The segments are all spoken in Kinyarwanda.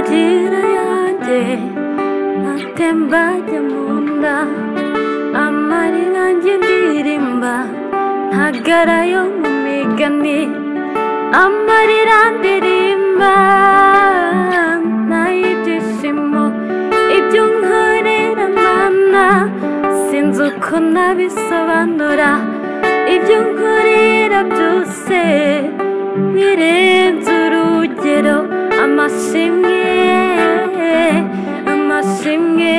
amarira yanjye atemba ajya mu nda, amarira yanjye ndirimba ntagara yo mu migani, amarira ndirimba nay'ibyishimo, ibyo nkorera Mana sinzi uko nabisobanura, ibyo nkorera byose birenze urugero, amashimwe amashimwe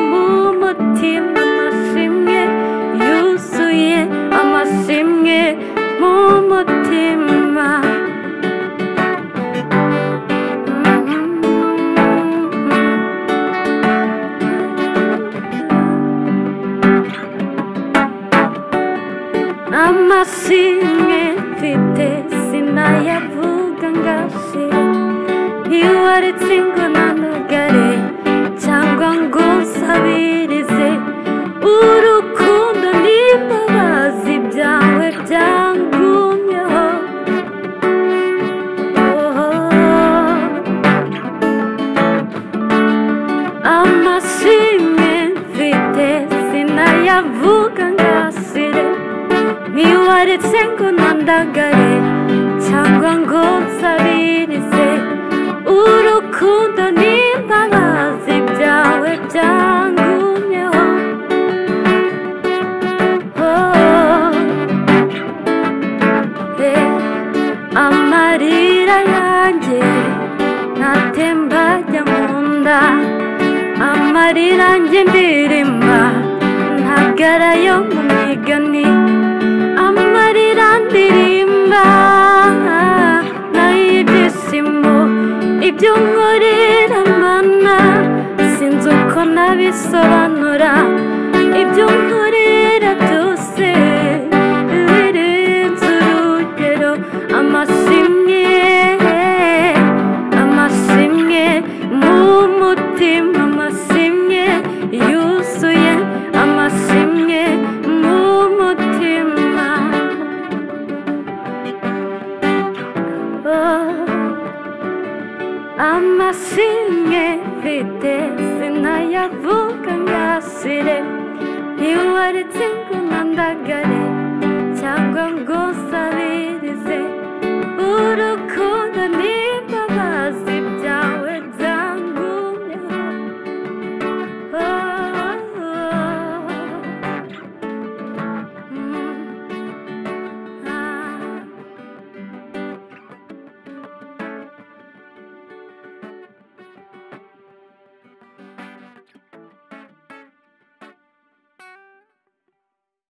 mu mutima, amashimwe yuzuye, amashimwe mu mutima. Amashimwe mfite sinayavuga ngashira, ntiwaretse ngo nanagare cyangwa ngo nsabirize, urukundo n'imbabazi byawe byangumyeho. Amashimwe mfite sinayavuga ngashire, ntiwaretse ngo nandagare cyangwa ngo nsabirize, urukundo n'imbabazi byawe byangumyeho. Amarira yanjye ntatemba ajya mu nda, amarira yanjye ndirimba ntagara yo mu migani, amarira ndirimba nay'ibyishimo, ibyo nkorera Mana sinzi uko nabisobanura, ibyo nkorera byose birenze urugero, amashimwe amashimwe mu mutima, amashimwe yuzuye, amashimwe mu mutima. Amashimwe mfite sinayavuga ngashire, ntiwaretse ngo nandagare cyangwa ngo nsabirize, urukundo